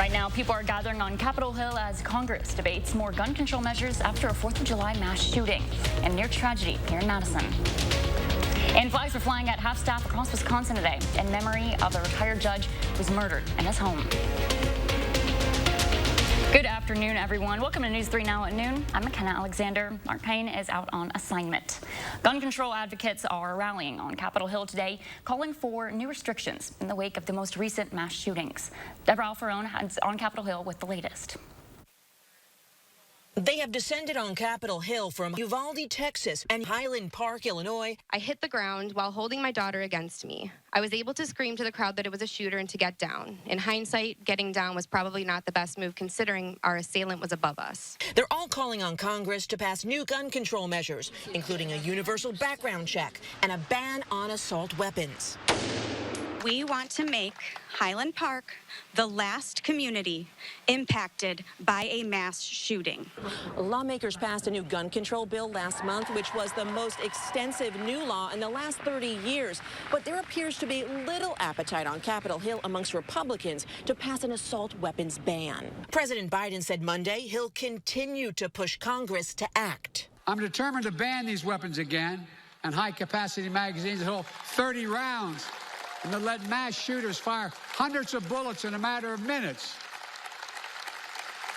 Right now, people are gathering on Capitol Hill as Congress debates more gun control measures after a 4th of July mass shooting and near tragedy here in Madison. And flags are flying at half-staff across Wisconsin today in memory of a retired judge who was murdered in his home. Good afternoon, everyone. Welcome to News 3 Now at noon. I'm McKenna Alexander. Mark Payne is out on assignment. Gun control advocates are rallying on Capitol Hill today, calling for new restrictions in the wake of the most recent mass shootings. Deborah Alfarone is on Capitol Hill with the latest. They have descended on Capitol Hill from Uvalde, Texas, and Highland Park, Illinois. I hit the ground while holding my daughter against me. I was able to scream to the crowd that it was a shooter and to get down. In hindsight, getting down was probably not the best move considering our assailant was above us. They're all calling on Congress to pass new gun control measures, including a universal background check and a ban on assault weapons. We want to make Highland Park the last community impacted by a mass shooting. Lawmakers passed a new gun control bill last month, which was the most extensive new law in the last 30 years. But there appears to be little appetite on Capitol Hill amongst Republicans to pass an assault weapons ban. President Biden said Monday he'll continue to push Congress to act. I'm determined to ban these weapons again and high-capacity magazines that hold 30 rounds. And to let mass shooters fire hundreds of bullets in a matter of minutes.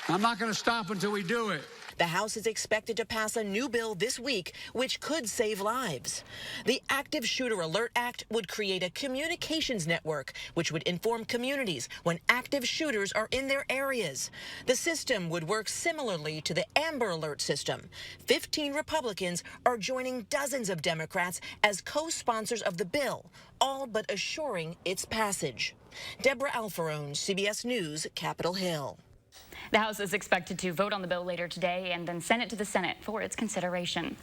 I'm not going to stop until we do it. The House is expected to pass a new bill this week, which could save lives. The Active Shooter Alert Act would create a communications network, which would inform communities when active shooters are in their areas. The system would work similarly to the Amber Alert system. 15 Republicans are joining dozens of Democrats as co-sponsors of the bill, all but assuring its passage. Deborah Alfarone, CBS News, Capitol Hill. The House is expected to vote on the bill later today and then send it to the Senate for its consideration.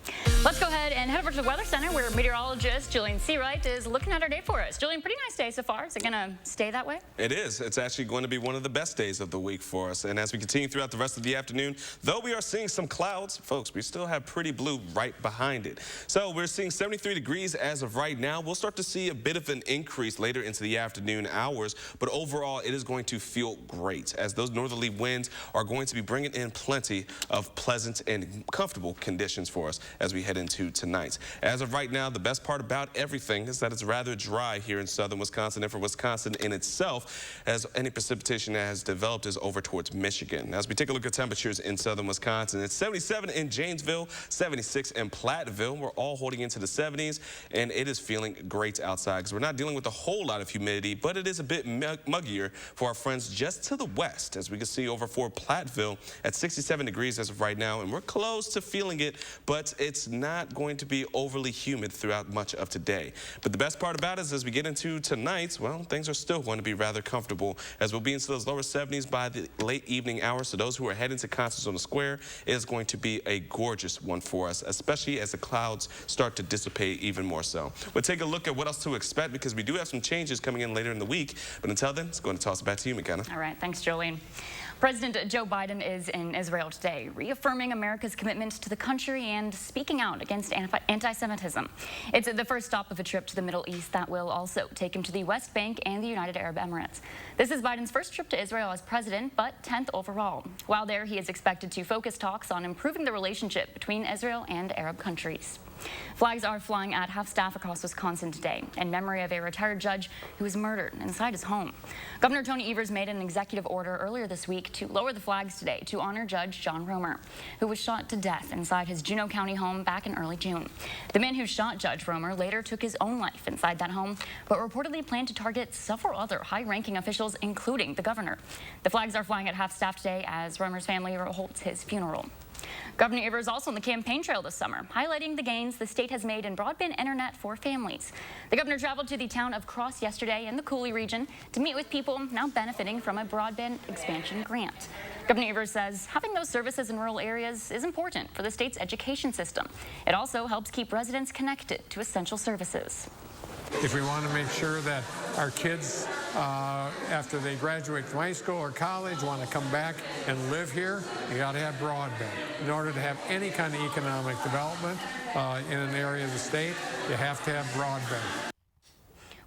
Let's go ahead and head over to the Weather Center where meteorologist Julian Seawright is looking at our day for us. Julian, pretty nice day so far. Is it going to stay that way? It is. It's actually going to be one of the best days of the week for us. And as we continue throughout the rest of the afternoon, though we are seeing some clouds, folks, we still have pretty blue right behind it. So we're seeing 73 degrees as of right now. We'll start to see a bit of an increase later into the afternoon hours, but overall it is going to feel great as those northerly winds are going to be bringing in plenty of pleasant and comfortable conditions for us as we head into tonight. As of right now, the best part about everything is that it's rather dry here in southern Wisconsin, and for Wisconsin in itself, as any precipitation that has developed is over towards Michigan. Now, as we take a look at temperatures in southern Wisconsin, it's 77 in Janesville, 76 in Platteville. We're all holding into the 70s, and it is feeling great outside because we're not dealing with a whole lot of humidity, but it is a bit muggier for our friends just to the west, as we can see over for Platteville at 67 degrees as of right now, and we're close to feeling it, but it's not going to be overly humid throughout much of today. But the best part about it is as we get into tonight, well, things are still going to be rather comfortable as we'll be into those lower 70s by the late evening hours. So those who are heading to concerts on the square, it is going to be a gorgeous one for us, especially as the clouds start to dissipate even more so. We'll take a look at what else to expect because we do have some changes coming in later in the week. But until then, it's going to toss it back to you, McKenna. All right. Thanks, Julian. President Joe Biden is in Israel today, reaffirming America's commitment to the country and speaking out against anti-Semitism. It's the first stop of a trip to the Middle East that will also take him to the West Bank and the United Arab Emirates. This is Biden's first trip to Israel as president, but 10th overall. While there, he is expected to focus talks on improving the relationship between Israel and Arab countries. Flags are flying at half-staff across Wisconsin today in memory of a retired judge who was murdered inside his home. Governor Tony Evers made an executive order earlier this week to lower the flags today to honor Judge John Romer, who was shot to death inside his Juneau County home back in early June. The man who shot Judge Romer later took his own life inside that home, but reportedly planned to target several other high-ranking officials, including the governor. The flags are flying at half-staff today as Romer's family holds his funeral. Governor Evers also on the campaign trail this summer, highlighting the gains the state has made in broadband internet for families. The governor traveled to the town of Cross yesterday in the Cooley region to meet with people now benefiting from a broadband expansion grant. Governor Evers says having those services in rural areas is important for the state's education system. It also helps keep residents connected to essential services. If we want to make sure that our kids, after they graduate from high school or college, want to come back and live here, you got to have broadband. In order to have any kind of economic development in an area of the state, you have to have broadband.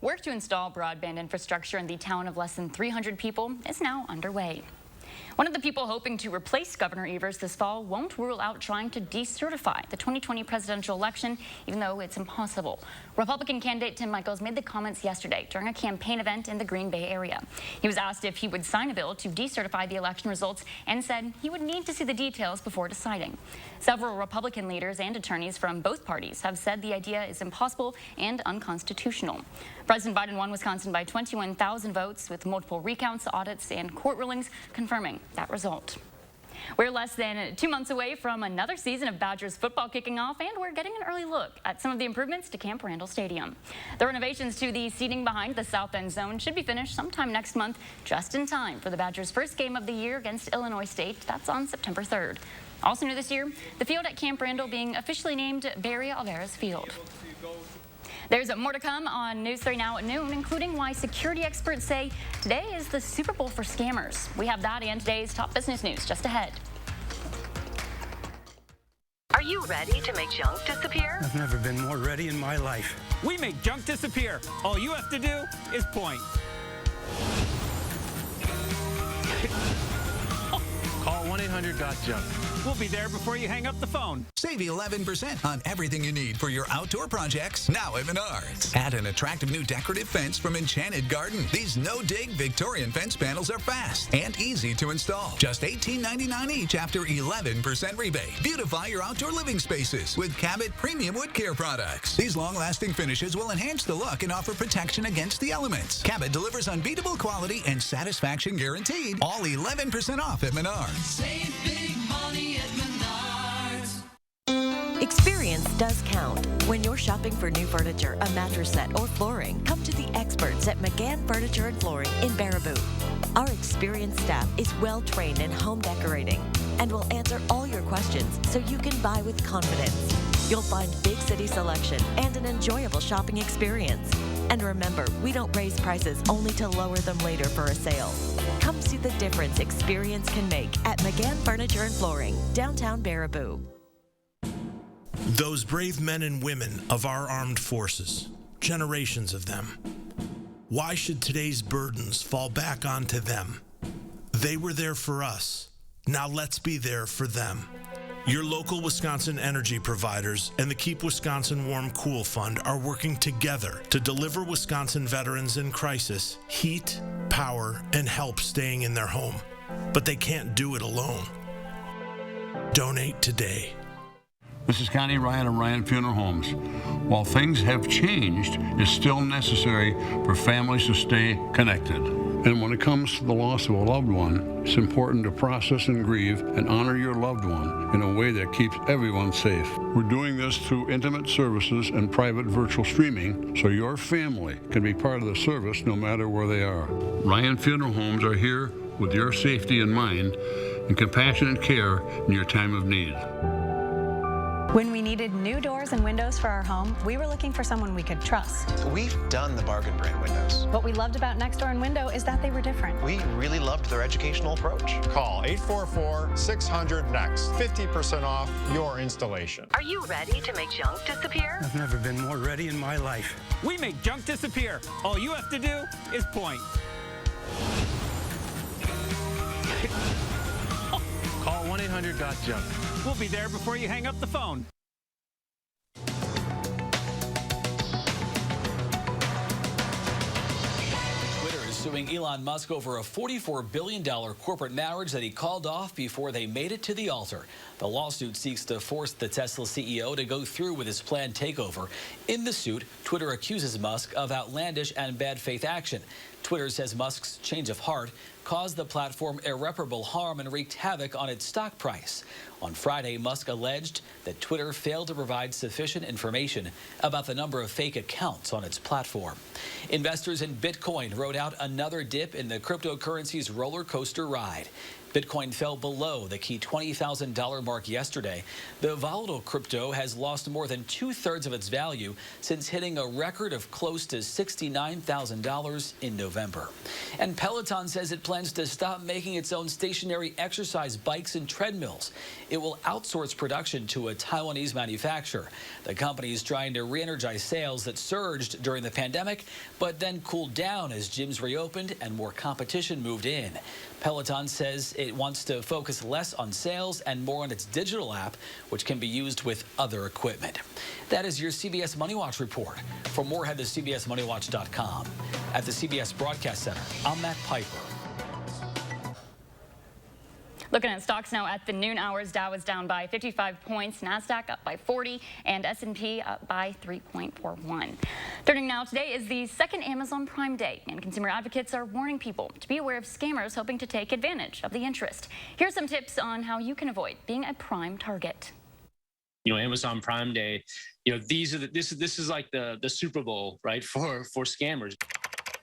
Work to install broadband infrastructure in the town of less than 300 people is now underway. One of the people hoping to replace Governor Evers this fall won't rule out trying to decertify the 2020 presidential election, even though it's impossible. Republican candidate Tim Michels made the comments yesterday during a campaign event in the Green Bay area. He was asked if he would sign a bill to decertify the election results and said he would need to see the details before deciding. Several Republican leaders and attorneys from both parties have said the idea is impossible and unconstitutional. President Biden won Wisconsin by 21,000 votes, with multiple recounts, audits, and court rulings confirming that result. We're less than 2 months away from another season of Badgers football kicking off, and we're getting an early look at some of the improvements to Camp Randall Stadium. The renovations to the seating behind the south end zone should be finished sometime next month, just in time for the Badgers' first game of the year against Illinois State. That's on September 3rd. Also new this year, the field at Camp Randall being officially named Barry Alvarez Field. There's more to come on News 3 Now at noon, including why security experts say today is the Super Bowl for scammers. We have that and today's top business news just ahead. Are you ready to make junk disappear? I've never been more ready in my life. We make junk disappear. All you have to do is point. Call 1-800-GOT-JUNK. We'll be there before you hang up the phone. Save 11% on everything you need for your outdoor projects now at Menards. Add an attractive new decorative fence from Enchanted Garden. These no-dig Victorian fence panels are fast and easy to install. Just $18.99 each after 11% rebate. Beautify your outdoor living spaces with Cabot Premium Wood Care products. These long-lasting finishes will enhance the look and offer protection against the elements. Cabot delivers unbeatable quality and satisfaction guaranteed. All 11% off at Menards. Save big money at Menards. Experience does count. When you're shopping for new furniture, a mattress set, or flooring, come to the experts at McGann Furniture and Flooring in Baraboo. Our experienced staff is well-trained in home decorating and will answer all your questions so you can buy with confidence. You'll find big city selection and an enjoyable shopping experience. And remember, we don't raise prices only to lower them later for a sale. Come see the difference experience can make at McGann Furniture and Flooring, downtown Baraboo. Those brave men and women of our armed forces, generations of them. Why should today's burdens fall back onto them? They were there for us. Now let's be there for them. Your local Wisconsin energy providers and the Keep Wisconsin Warm Cool Fund are working together to deliver Wisconsin veterans in crisis heat, power, and help staying in their home. But they can't do it alone. Donate today. This is Connie Ryan of Ryan Funeral Homes. While things have changed, it's still necessary for families to stay connected. And when it comes to the loss of a loved one, it's important to process and grieve and honor your loved one in a way that keeps everyone safe. We're doing this through intimate services and private virtual streaming so your family can be part of the service no matter where they are. Ryan Funeral Homes are here with your safety in mind and compassionate care in your time of need. When we needed new doors and windows for our home, we were looking for someone we could trust. We've done the Bargain brand windows. What we loved about Next Door and Window is that they were different. We really loved their educational approach. Call 844-600-NEXT. 50% off your installation. Are you ready to make junk disappear? I've never been more ready in my life. We make junk disappear. All you have to do is point. Call 1-800-GOT-JUNK. We'll be there before you hang up the phone. Twitter is suing Elon Musk over a $44 billion corporate marriage that he called off before they made it to the altar. The lawsuit seeks to force the Tesla CEO to go through with his planned takeover. In the suit, Twitter accuses Musk of outlandish and bad faith action. Twitter says Musk's change of heart caused the platform irreparable harm and wreaked havoc on its stock price. On Friday, Musk alleged that Twitter failed to provide sufficient information about the number of fake accounts on its platform. Investors in Bitcoin rode out another dip in the cryptocurrency's roller coaster ride. Bitcoin fell below the key $20,000 mark yesterday. The volatile crypto has lost more than 2/3 of its value since hitting a record of close to $69,000 in November. And Peloton says it plans to stop making its own stationary exercise bikes and treadmills. It will outsource production to a Taiwanese manufacturer. The company is trying to re-energize sales that surged during the pandemic, but then cooled down as gyms reopened and more competition moved in. Peloton says it wants to focus less on sales and more on its digital app, which can be used with other equipment. That is your CBS Money Watch report. For more, head to cbsmoneywatch.com. At the CBS Broadcast Center, I'm Matt Piper. Looking at stocks now at the noon hours, Dow is down by 55 points, NASDAQ up by 40, and S&P up by 3.41. Turning now, today is the second Amazon Prime Day, and consumer advocates are warning people to be aware of scammers hoping to take advantage of the interest. Here's some tips on how you can avoid being a prime target. Amazon Prime Day, this is like the Super Bowl, right, for scammers.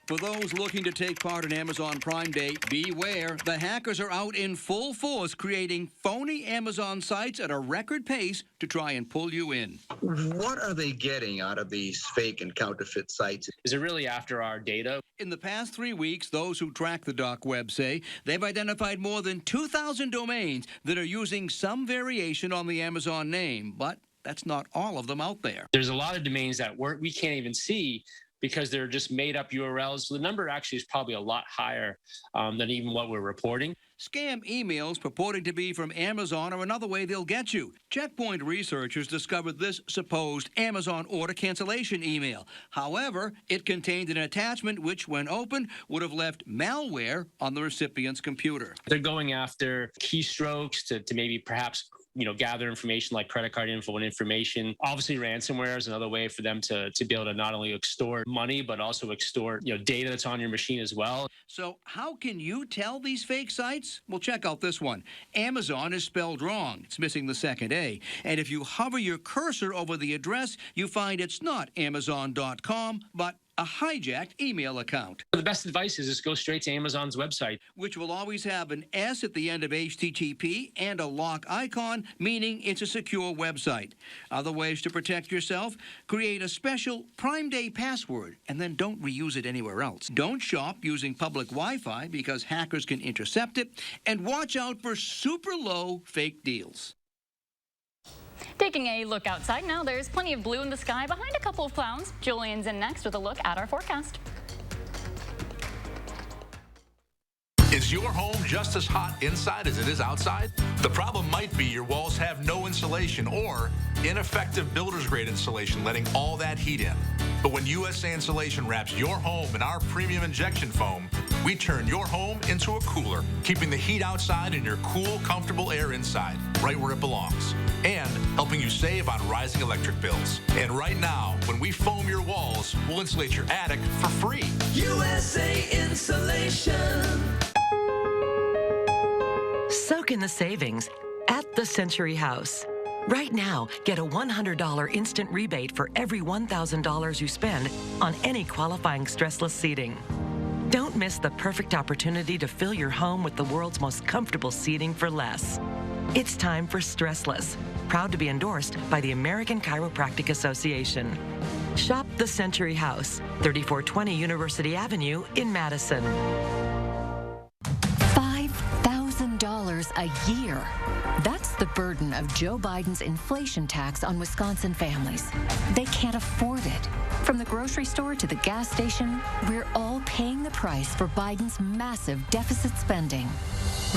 For those looking to take part in Amazon Prime Day, beware. The hackers are out in full force creating phony Amazon sites at a record pace to try and pull you in. What are they getting out of these fake and counterfeit sites? Is it really after our data? In the past 3 weeks, those who track the dark web say they've identified more than 2,000 domains that are using some variation on the Amazon name, but that's not all of them out there. There's a lot of domains that we can't even see because they're just made up URLs. So the number actually is probably a lot higher than even what we're reporting. Scam emails purporting to be from Amazon are another way they'll get you. Checkpoint researchers discovered this supposed Amazon order cancellation email. However, it contained an attachment which, when opened, would have left malware on the recipient's computer. They're going after keystrokes to maybe perhaps gather information like credit card info and information. Obviously, ransomware is another way for them to be able to not only extort money, but also extort data that's on your machine as well. So how can you tell these fake sites? Well, check out this one. Amazon is spelled wrong. It's missing the second A. And if you hover your cursor over the address, you find it's not Amazon.com, but a hijacked email account. The best advice is just go straight to Amazon's website, which will always have an S at the end of HTTP and a lock icon, meaning it's a secure website. Other ways to protect yourself: create a special Prime Day password and then don't reuse it anywhere else. Don't shop using public Wi-Fi because hackers can intercept it, and watch out for super low fake deals. Taking a look outside now, there's plenty of blue in the sky behind a couple of clouds. Julian's in next with a look at our forecast. Is your home just as hot inside as it is outside? The problem might be your walls have no insulation or ineffective builder's grade insulation letting all that heat in. But when USA Insulation wraps your home in our premium injection foam, we turn your home into a cooler, keeping the heat outside and your cool, comfortable air inside, right where it belongs, and helping you save on rising electric bills. And right now, when we foam your walls, we'll insulate your attic for free. USA Insulation. Soak in the savings at the Century House. Right now, get a $100 instant rebate for every $1,000 you spend on any qualifying stressless seating. Don't miss the perfect opportunity to fill your home with the world's most comfortable seating for less. It's time for Stressless, proud to be endorsed by the American Chiropractic Association. Shop the Century House, 3420 University Avenue in Madison. $5,000 a year. That's the burden of Joe Biden's inflation tax on Wisconsin families. They can't afford it. From the grocery store to the gas station, we're all paying the price for Biden's massive deficit spending.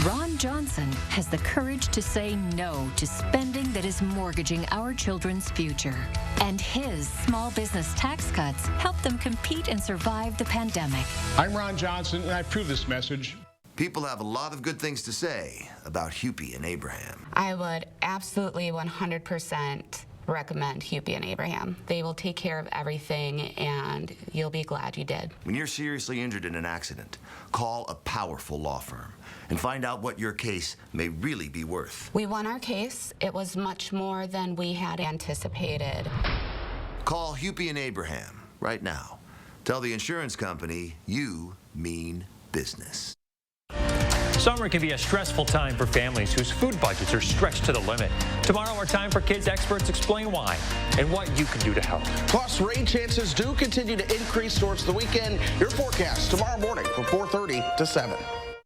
Ron Johnson has the courage to say no to spending that is mortgaging our children's future. And his small business tax cuts help them compete and survive the pandemic. I'm Ron Johnson, and I approve this message. People have a lot of good things to say about Huppy and Abraham. I would absolutely 100% recommend Huppy and Abraham. They will take care of everything, and you'll be glad you did. When you're seriously injured in an accident, call a powerful law firm and find out what your case may really be worth. We won our case. It was much more than we had anticipated. Call Huppy and Abraham right now. Tell the insurance company you mean business. Summer can be a stressful time for families whose food budgets are stretched to the limit. Tomorrow, our Time for Kids experts explain why and what you can do to help. Plus, rain chances do continue to increase towards the weekend. Your forecast tomorrow morning from 4:30 to 7.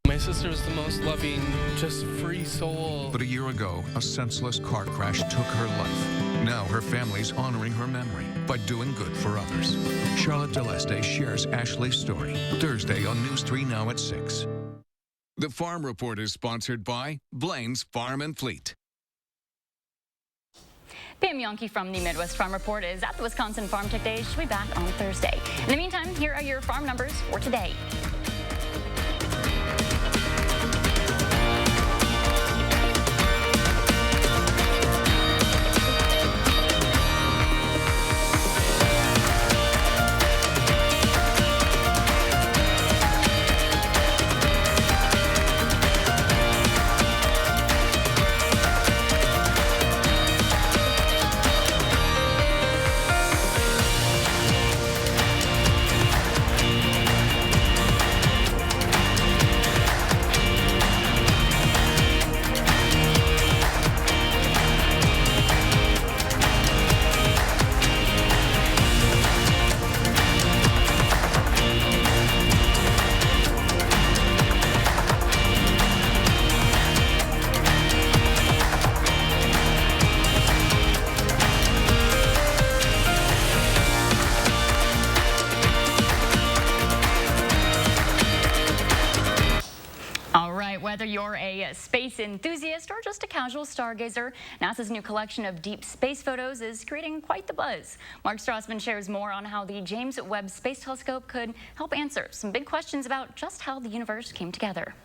My sister was the most loving, just free soul. But a year ago, a senseless car crash took her life. Now her family's honoring her memory by doing good for others. Charlotte Deleste shares Ashley's story Thursday on News 3 Now at 6. The Farm Report is sponsored by Blaine's Farm and Fleet. Pam Yonke from the Midwest Farm Report is at the Wisconsin Farm Tech Day. She'll be back on Thursday. In the meantime, here are your farm numbers for today. Whether you're a space enthusiast or just a casual stargazer, NASA's new collection of deep space photos is creating quite the buzz. Mark Strassman shares more on how the James Webb Space Telescope could help answer some big questions about just how the universe came together.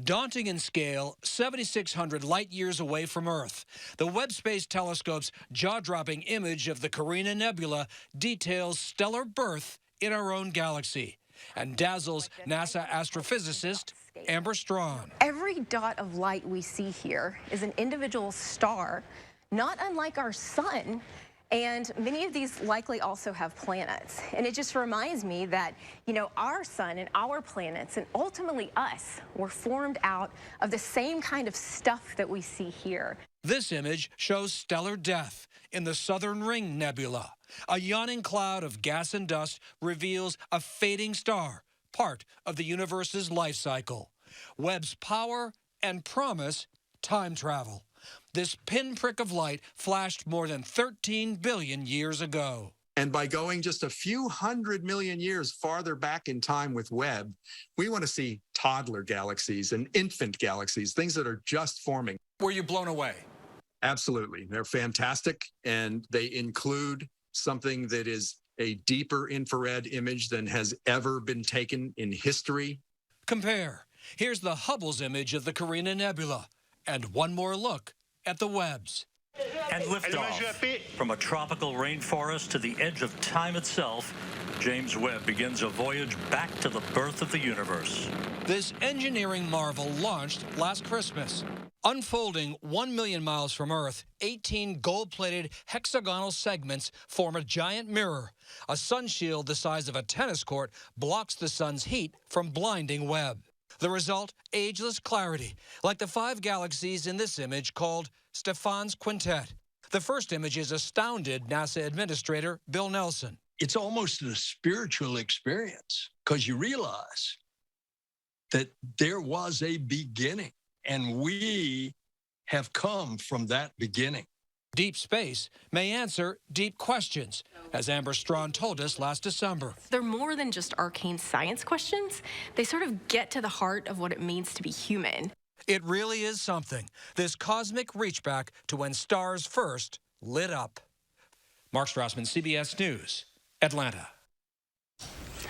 Daunting in scale, 7,600 light-years away from Earth, the Webb Space Telescope's jaw-dropping image of the Carina Nebula details stellar birth in our own galaxy and dazzles NASA astrophysicist Amber Strawn. Every dot of light we see here is an individual star, not unlike our sun, and many of these likely also have planets. And it just reminds me that, you know, our sun and our planets and ultimately us were formed out of the same kind of stuff that we see here. This image shows stellar death in the Southern Ring Nebula. A yawning cloud of gas and dust reveals a fading star, part of the universe's life cycle. Webb's power and promise, time travel. This pinprick of light flashed more than 13 billion years ago. And by going just a few 100 million years farther back in time with Webb, we want to see toddler galaxies and infant galaxies, things that are just forming. Were you blown away? Absolutely. They're fantastic, and they include something that is a deeper infrared image than has ever been taken in history. Compare. Here's the Hubble's image of the Carina Nebula, and one more look at the Webb's. And liftoff. From a tropical rainforest to the edge of time itself, James Webb begins a voyage back to the birth of the universe. This engineering marvel launched last Christmas. Unfolding 1 million miles from Earth, 18 gold-plated hexagonal segments form a giant mirror. A sun shield the size of a tennis court blocks the sun's heat from blinding Webb. The result, ageless clarity, like the 5 galaxies in this image called Stephan's Quintet. The first images astounded NASA Administrator Bill Nelson. It's almost a spiritual experience because you realize that there was a beginning, and we have come from that beginning. Deep space may answer deep questions, as Amber Strawn told us last December. They're more than just arcane science questions. They sort of get to the heart of what it means to be human. It really is something, this cosmic reach back to when stars first lit up. Mark Strassman, CBS News, Atlanta.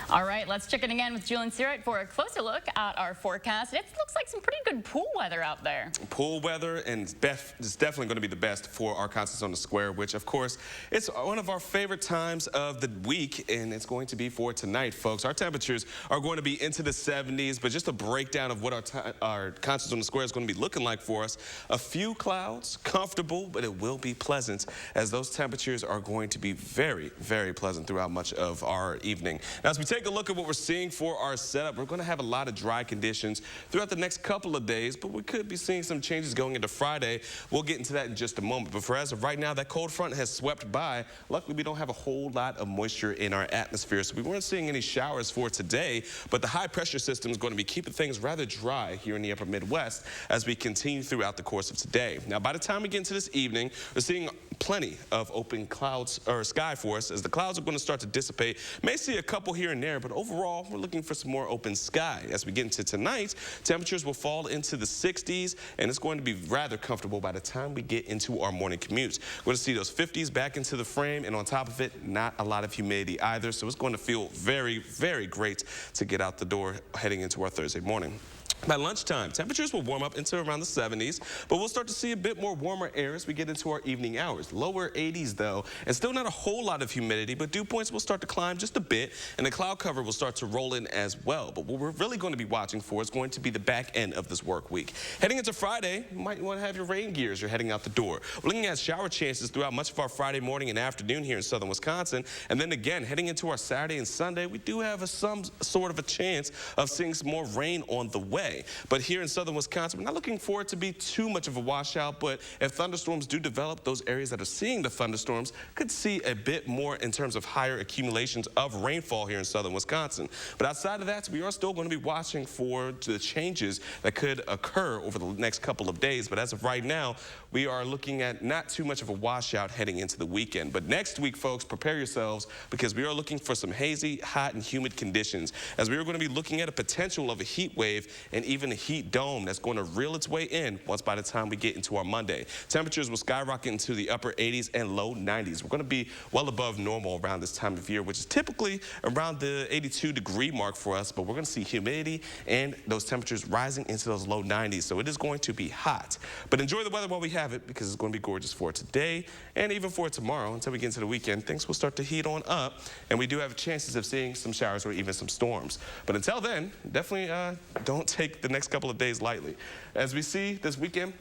All right, let's check in again with Julian Surratt for a closer look at our forecast. It looks like some pretty good pool weather out there. Pool weather, and it's definitely going to be the best for our concerts on the square, which, of course, it's one of our favorite times of the week, and it's going to be for tonight, folks. Our temperatures are going to be into the 70s, but just a breakdown of what our concerts on the square is going to be looking like for us. A few clouds, comfortable, but it will be pleasant, as those temperatures are going to be very, very pleasant throughout much of our evening. Now, as we take take a look at what we're seeing for our setup, we're going to have a lot of dry conditions throughout the next couple of days, but we could be seeing some changes going into Friday. We'll get into that in just a moment. But for as of right now, that cold front has swept by. Luckily, we don't have a whole lot of moisture in our atmosphere, so we weren't seeing any showers for today, but the high pressure system is going to be keeping things rather dry here in the upper Midwest as we continue throughout the course of today. Now, by the time we get into this evening, we're seeing plenty of open clouds or sky for us as the clouds are going to start to dissipate. May see a couple here and there, but overall, we're looking for some more open sky. As we get into tonight, temperatures will fall into the 60s, and it's going to be rather comfortable by the time we get into our morning commutes. We're going to see those 50s back into the frame, and on top of it, not a lot of humidity either, so it's going to feel very, very great to get out the door heading into our Thursday morning. By lunchtime, temperatures will warm up into around the 70s, but we'll start to see a bit more warmer air as we get into our evening hours. Lower 80s, though, and still not a whole lot of humidity, but dew points will start to climb just a bit, and the cloud cover will start to roll in as well. But what we're really going to be watching for is going to be the back end of this work week. Heading into Friday, you might want to have your rain gear as you're heading out the door. We're looking at shower chances throughout much of our Friday morning and afternoon here in southern Wisconsin, and then again, heading into our Saturday and Sunday, we do have some sort of a chance of seeing some more rain on the way. But here in southern Wisconsin, we're not looking for it to be too much of a washout, but if thunderstorms do develop, those areas that are seeing the thunderstorms could see a bit more in terms of higher accumulations of rainfall here in southern Wisconsin. But outside of that, we are still going to be watching for the changes that could occur over the next couple of days. But as of right now, we are looking at not too much of a washout heading into the weekend. But next week, folks, prepare yourselves because we are looking for some hazy, hot, and humid conditions as we are going to be looking at a potential of a heat wave and even a heat dome that's going to reel its way in once by the time we get into our Monday. Temperatures will skyrocket into the upper 80s and low 90s. We're going to be well above normal around this time of year, which is typically around the 82-degree mark for us, but we're going to see humidity and those temperatures rising into those low 90s. So it is going to be hot. But enjoy the weather while we have it because it's going to be gorgeous for today and even for tomorrow. Until we get into the weekend, things will start to heat on up, and we do have chances of seeing some showers or even some storms. But until then, definitely don't take the next couple of days lightly. As we see this weekend,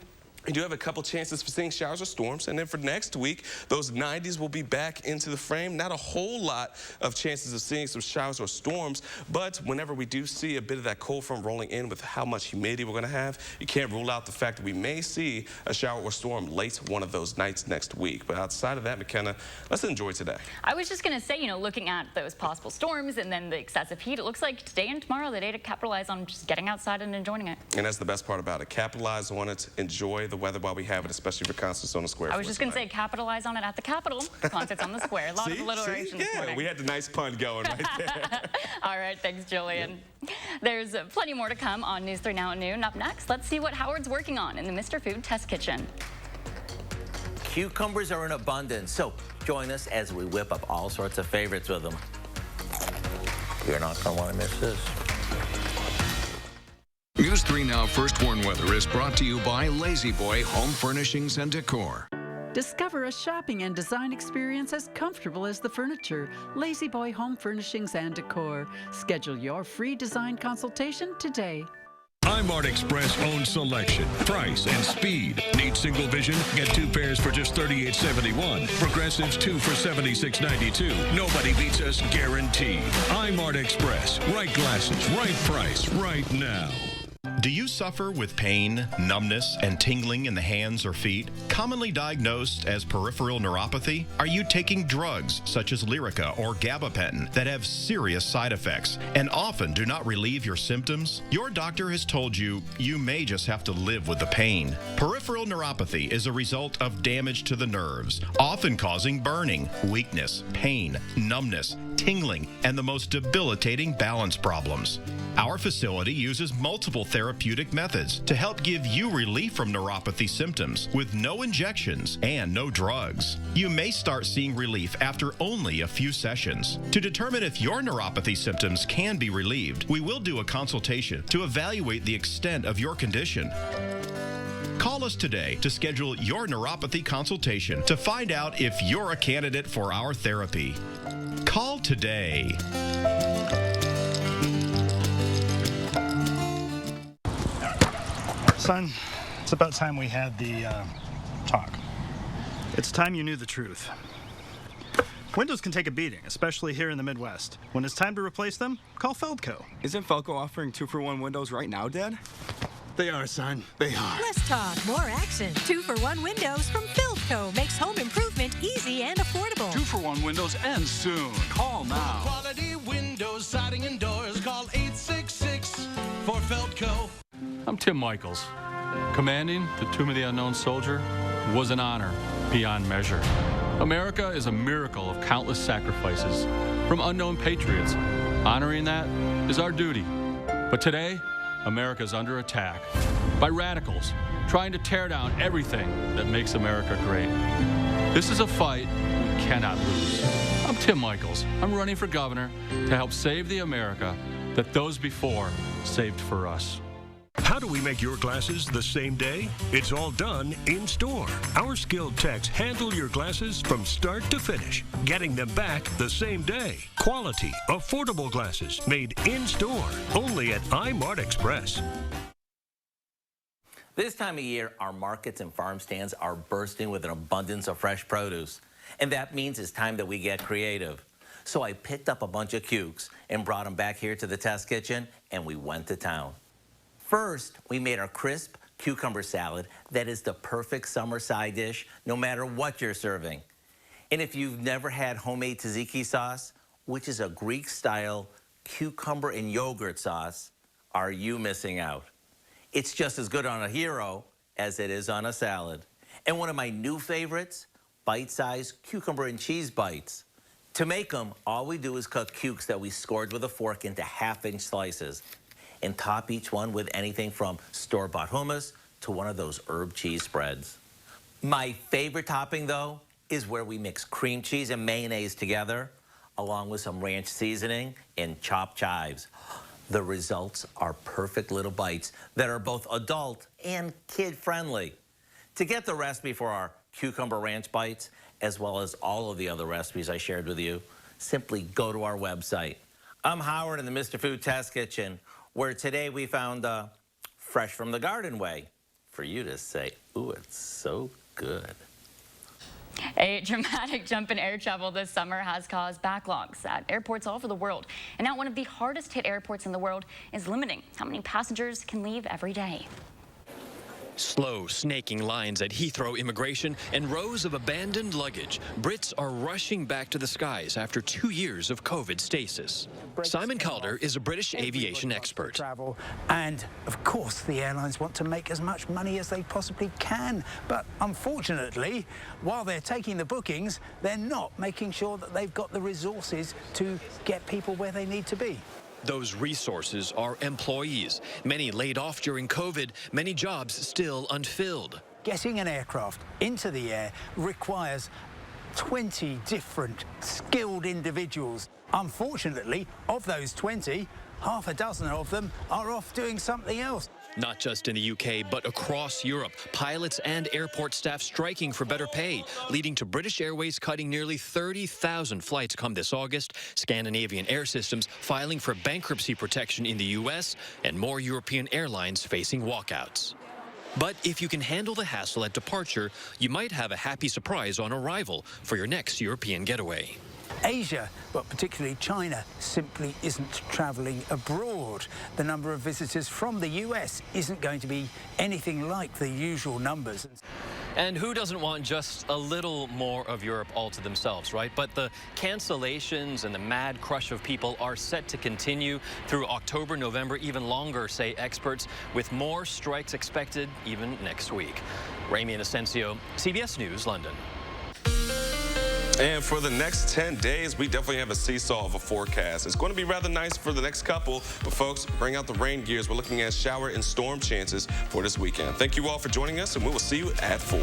we do have a couple chances for seeing showers or storms, and then for next week, those 90s will be back into the frame. Not a whole lot of chances of seeing some showers or storms, but whenever we do see a bit of that cold front rolling in with how much humidity we're going to have, you can't rule out the fact that we may see a shower or storm late one of those nights next week. But outside of that, McKenna, let's enjoy today. I was just going to say, you know, looking at those possible storms and then the excessive heat, it looks like today and tomorrow, the day to capitalize on just getting outside and enjoying it. And that's the best part about it. Capitalize on it, enjoy the weather while we have it, especially for concerts on the square. I was just going to say, capitalize on it at the Capitol. Concerts on the square. A lot of alliteration this morning. We had the nice pun going right there. All right, thanks, Julian. There's plenty more to come on News 3 Now at noon. Up next, let's see what Howard's working on in the Mr. Food Test Kitchen. Cucumbers are in abundance, so join us as we whip up all sorts of favorites with them. You're not going to want to miss this. News 3 Now First Warn Weather is brought to you by Lazy Boy Home Furnishings and Decor. Discover a shopping and design experience as comfortable as the furniture. Lazy Boy Home Furnishings and Decor. Schedule your free design consultation today. iMart Express owns selection, price, and speed. Need single vision? Get 2 pairs for just $38.71. Progressives 2 for $76.92. Nobody beats us, guaranteed. iMart Express. Right glasses, right price, right now. Do you suffer with pain, numbness, and tingling in the hands or feet? Commonly diagnosed as peripheral neuropathy? Are you taking drugs such as Lyrica or gabapentin that have serious side effects and often do not relieve your symptoms? Your doctor has told you you may just have to live with the pain. Peripheral neuropathy is a result of damage to the nerves, often causing burning, weakness, pain, numbness, tingling, and the most debilitating balance problems. Our facility uses multiple therapeutic methods to help give you relief from neuropathy symptoms with no injections and no drugs. You may start seeing relief after only a few sessions. To determine if your neuropathy symptoms can be relieved, we will do a consultation to evaluate the extent of your condition. Call us today to schedule your neuropathy consultation to find out if you're a candidate for our therapy. Call today. Son, it's about time we had the talk. It's time you knew the truth. Windows can take a beating, especially here in the Midwest. When it's time to replace them, call Feldco. Isn't Feldco offering 2-for-1 windows right now, Dad? They are, son. They are. Less talk, more action. 2-for-1 windows from Feldco makes home improvement easy and affordable. 2-for-1 windows ends soon. Call now. Quality windows, siding, and doors. Call 866 for Feldco. I'm Tim Michaels. Commanding the Tomb of the Unknown Soldier was an honor beyond measure. America is a miracle of countless sacrifices from unknown patriots. Honoring that is our duty. But today, America is under attack by radicals trying to tear down everything that makes America great. This is a fight we cannot lose. I'm Tim Michaels. I'm running for governor to help save the America that those before saved for us. How do we make your glasses the same day? It's all done in store. Our skilled techs handle your glasses from start to finish, getting them back the same day. Quality, affordable glasses made in store, only at iMart Express. This time of year, our markets and farm stands are bursting with an abundance of fresh produce. And that means it's time that we get creative. So I picked up a bunch of cukes and brought them back here to the test kitchen, and we went to town. First, we made our crisp cucumber salad that is the perfect summer side dish no matter what you're serving. And if you've never had homemade tzatziki sauce, which is a Greek-style cucumber and yogurt sauce, are you missing out? It's just as good on a hero as it is on a salad. And one of my new favorites, bite-sized cucumber and cheese bites. To make them, all we do is cut cukes that we scored with a fork into half-inch slices and top each one with anything from store-bought hummus to one of those herb cheese spreads. My favorite topping, though, is where we mix cream cheese and mayonnaise together, along with some ranch seasoning and chopped chives. The results are perfect little bites that are both adult and kid-friendly. To get the recipe for our cucumber ranch bites, as well as all of the other recipes I shared with you, simply go to our website. I'm Howard in the Mr. Food Test Kitchen, where today we found fresh from the garden way for you to say, ooh, it's so good. A dramatic jump in air travel this summer has caused backlogs at airports all over the world. And now one of the hardest hit airports in the world is limiting how many passengers can leave every day. Slow, snaking lines at Heathrow immigration and rows of abandoned luggage. Brits are rushing back to the skies after 2 years of COVID stasis. Simon Calder is a British aviation expert. Travel, and of course the airlines want to make as much money as they possibly can. But unfortunately, while they're taking the bookings, they're not making sure that they've got the resources to get people where they need to be. Those resources are employees. Many laid off during COVID, many jobs still unfilled. Getting an aircraft into the air requires 20 different skilled individuals. Unfortunately, of those 20, half a dozen of them are off doing something else. Not just in the UK, but across Europe, pilots and airport staff striking for better pay, leading to British Airways cutting nearly 30,000 flights come this August, Scandinavian Air Systems filing for bankruptcy protection in the US, and more European airlines facing walkouts. But if you can handle the hassle at departure, you might have a happy surprise on arrival for your next European getaway. Asia, but particularly China, simply isn't travelling abroad. The number of visitors from the US isn't going to be anything like the usual numbers. And who doesn't want just a little more of Europe all to themselves, right? But the cancellations and the mad crush of people are set to continue through October, November, even longer, say experts, with more strikes expected even next week. Ramy Inocencio, CBS News, London. And for the next 10 days, we definitely have a seesaw of a forecast. It's going to be rather nice for the next couple, but folks, bring out the rain gears. We're looking at shower and storm chances for this weekend. Thank you all for joining us, and we will see you at 4.